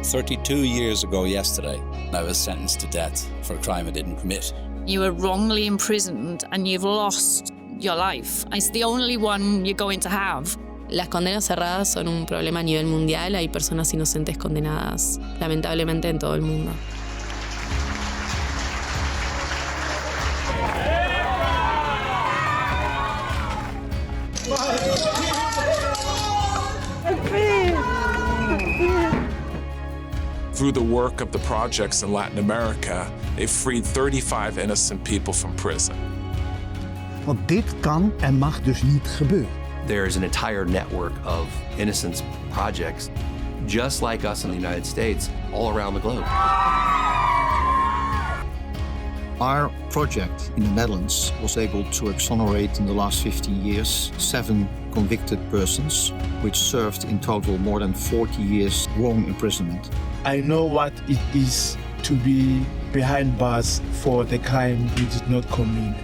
32 years ago yesterday, I was sentenced to death for a crime I didn't commit. You were wrongly imprisoned and you've lost your life. It's the only one you're going to have. Las condenas cerradas son un problema a nivel mundial. Hay personas inocentes condenadas, lamentablemente, en todo el mundo. Through the work of the projects in Latin America, they freed 35 innocent people from prison. Want dit kan en mag dus niet gebeuren. There's an entire network of innocence projects, just like us in the United States, all around the globe. Our project in the Netherlands was able to exonerate in the last 50 years 7 convicted persons, which served in total more than 40 years long imprisonment. I know what it is to be behind bars for the crime we did not commit.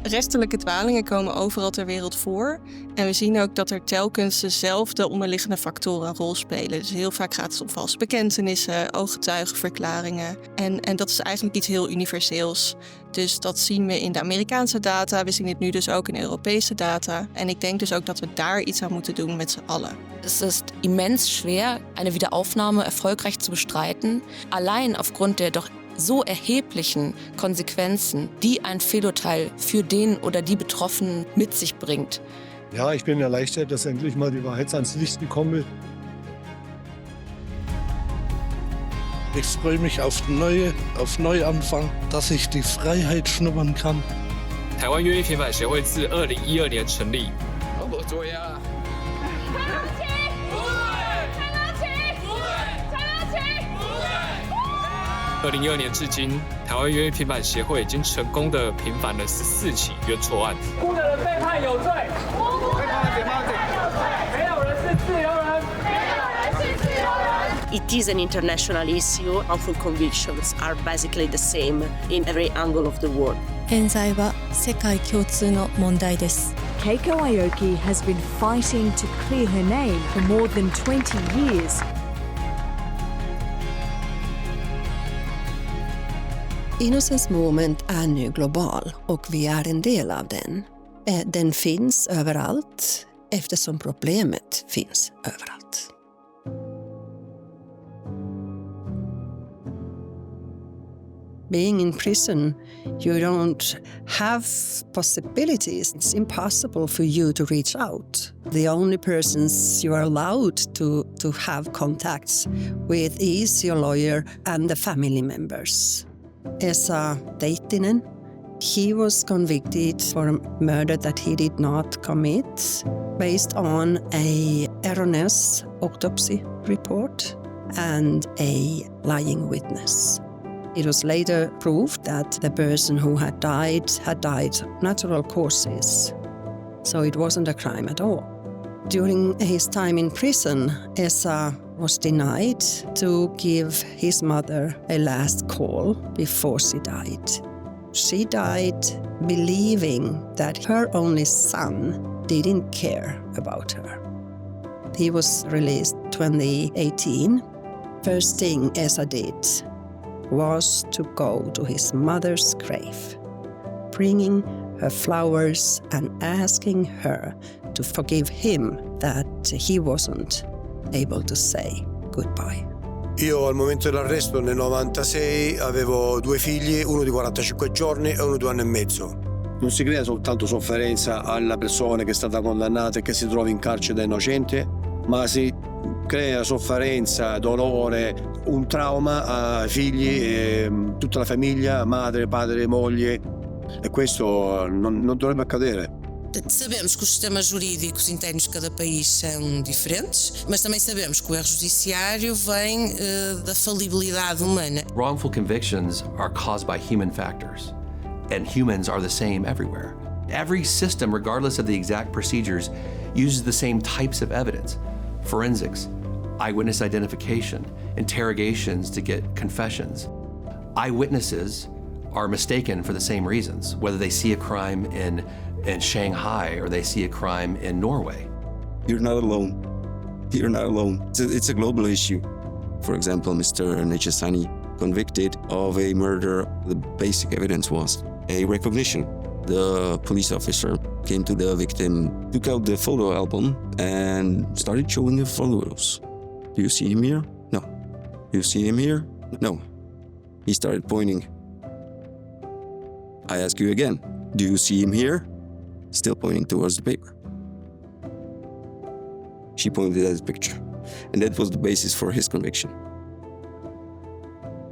Rechterlijke dwalingen komen overal ter wereld voor. En we zien ook dat er telkens dezelfde onderliggende factoren een rol spelen. Dus heel vaak gaat het om valse bekentenissen, ooggetuigenverklaringen. En dat is eigenlijk iets heel universeels. Dus dat zien we in de Amerikaanse data. We zien het nu dus ook in Europese data. En ik denk dus ook dat we daar iets aan moeten doen met z'n allen. Es ist immens schwer, eine Wiederaufnahme erfolgreich zu bestreiten, allein aufgrund der doch so erheblichen Konsequenzen, die ein Fehlurteil für den oder die Betroffenen mit sich bringt. Ja, ich bin erleichtert, dass endlich mal die Wahrheit ans Licht gekommen ist. Ich freue mich auf Neuanfang, dass ich die Freiheit schnuppern kann. 台湾冤狱平反协会自2012年成立。我做呀。 2012年至今，台湾冤狱平反协会已经成功地平反了14起冤错案。无辜的人被判有罪，被判有罪，没有人是自由人，没有人是自由人。It is an international issue. Awful convictions are basically the same in every angle of the world. 冤罪は世界共通の問題です。Keiko Aoki has been fighting to clear her name for more than 20 years. Innocence Movement är nu global och vi är en del av den. Den finns överallt eftersom problemet finns överallt. Being in prison, you don't have possibilities. It's impossible for you to reach out. The only persons you are allowed to have contacts with is your lawyer and the family members. Esa Teittinen, he was convicted for a murder that he did not commit based on a erroneous autopsy report and a lying witness. It was later proved that the person who had died natural causes, so it wasn't a crime at all. During his time in prison, Esa was denied to give his mother a last call before she died. She died believing that her only son didn't care about her. He was released 2018. First thing Esa did was to go to his mother's grave, bringing her flowers and asking her to forgive him that he wasn't able to say goodbye. Io al momento dell'arresto nel 96 avevo 2 figli, uno di 45 giorni e uno di 2 anni e mezzo. Non si crea soltanto sofferenza alla persona che è stata condannata e che si trova in carcere da innocente, ma si crea sofferenza, dolore, un trauma ai figli e tutta la famiglia, madre, padre, moglie, e questo non dovrebbe accadere. Sabemos que os sistemas jurídicos internos de cada país são diferentes, mas também sabemos que o erro judiciário vem da falibilidade humana. Wrongful convictions are caused by human factors, and humans are the same everywhere. Every system, regardless of the exact procedures, uses the same types of evidence. Forensics, eyewitness identification, interrogations to get confessions. Eyewitnesses are mistaken for the same reasons, whether they see a crime in Shanghai or they see a crime in Norway. You're not alone. You're not alone. It's a global issue. For example, Mr. Necessani, convicted of a murder, the basic evidence was a recognition. The police officer came to the victim, took out the photo album, and started showing the photos. Do you see him here? No. Do you see him here? No. He started pointing. I ask you again, do you see him here? Still pointing towards the paper. She pointed at the picture. And that was the basis for his conviction.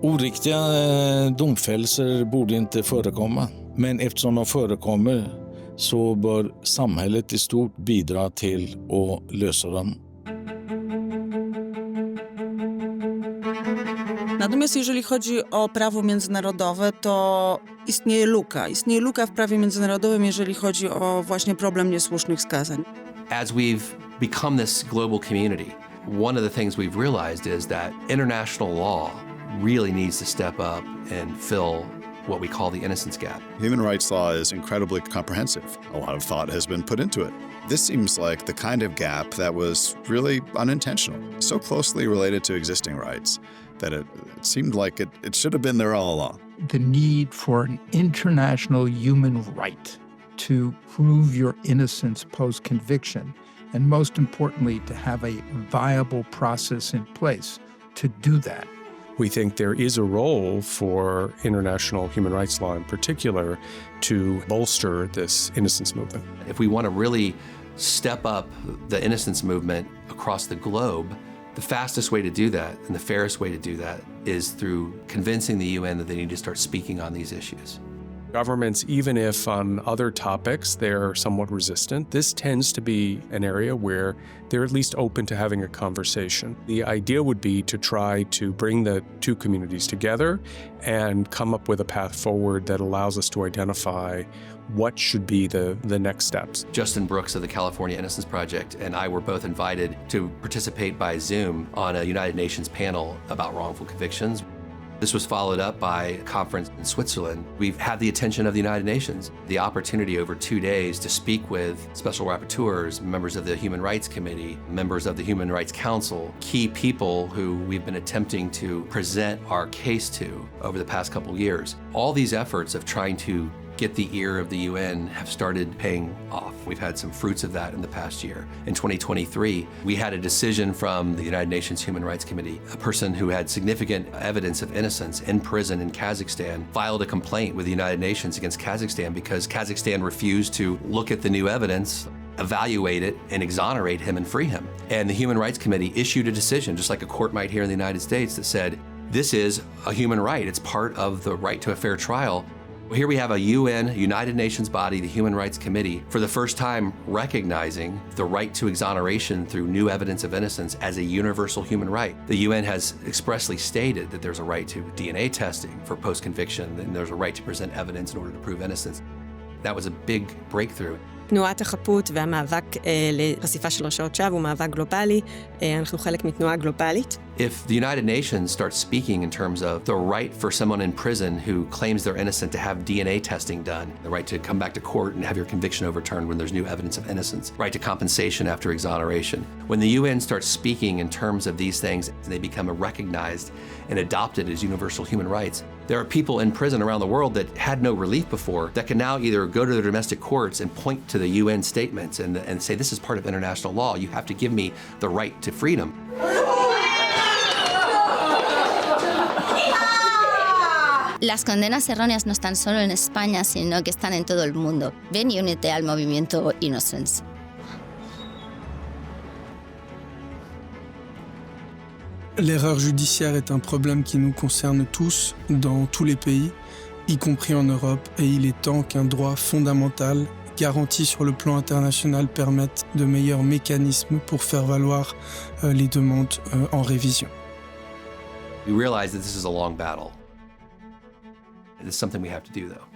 Oriktiga domfällelser borde inte förekomma. Men eftersom de förekommer så bör samhället i stort bidra till att lösa dem. Natomiast jeżeli chodzi o prawo międzynarodowe, to istnieje luka. Istnieje luka w prawie międzynarodowym, jeżeli chodzi o właśnie problem niesłusznych skazań. As we've become this global community, one of the things we've realized is that international law really needs to step up and fill what we call the innocence gap. Human rights law is incredibly comprehensive. A lot of thought has been put into it. This seems like the kind of gap that was really unintentional, so closely related to existing rights that it seemed like it should have been there all along. The need for an international human right to prove your innocence post-conviction, and most importantly, to have a viable process in place to do that. We think there is a role for international human rights law in particular to bolster this innocence movement. If we want to really step up the innocence movement across the globe, the fastest way to do that and the fairest way to do that is through convincing the UN that they need to start speaking on these issues. Governments, even if on other topics they're somewhat resistant, this tends to be an area where they're at least open to having a conversation. The idea would be to try to bring the two communities together and come up with a path forward that allows us to identify what should be the next steps. Justin Brooks of the California Innocence Project and I were both invited to participate by Zoom on a United Nations panel about wrongful convictions. This was followed up by a conference in Switzerland. We've had the attention of the United Nations, the opportunity over 2 days to speak with special rapporteurs, members of the Human Rights Committee, members of the Human Rights Council, key people who we've been attempting to present our case to over the past couple years. All these efforts of trying to get the ear of the UN have started paying off. We've had some fruits of that in the past year. In 2023, we had a decision from the United Nations Human Rights Committee. A person who had significant evidence of innocence in prison in Kazakhstan filed a complaint with the United Nations against Kazakhstan because Kazakhstan refused to look at the new evidence, evaluate it, and exonerate him and free him. And the Human Rights Committee issued a decision, just like a court might here in the United States, that said, this is a human right. It's part of the right to a fair trial. Here we have a UN, United Nations body, the Human Rights Committee, for the first time recognizing the right to exoneration through new evidence of innocence as a universal human right. The UN has expressly stated that there's a right to DNA testing for post-conviction, and there's a right to present evidence in order to prove innocence. That was a big breakthrough. תנועת החפות והמאבק לחשיפה של הרשעות שווא הוא מאבק גלובלי. אנחנו חלק מתנועה גלובלית. If the United Nations starts speaking in terms of the right for someone in prison who claims they're innocent to have DNA testing done, the right to come back to court and have your conviction overturned when there's new evidence of innocence, right to compensation after exoneration. When the UN starts speaking in terms of these things, they become recognized and adopted as universal human rights. There are people in prison around the world that had no relief before that can now either go to their domestic courts and point to the UN statements and say, this is part of international law. You have to give me the right to freedom. Las condenas erróneas no están solo en España, sino que están en todo el mundo. Ven y únete al movimiento Innocence. L'erreur judiciaire est un problème qui nous concerne tous, dans tous les pays, y compris en Europe, et il est temps qu'un droit fondamental, garanti sur le plan international, permette de meilleurs mécanismes pour faire valoir les demandes en révision. We realize that this is a long battle. It's something we have to do, though.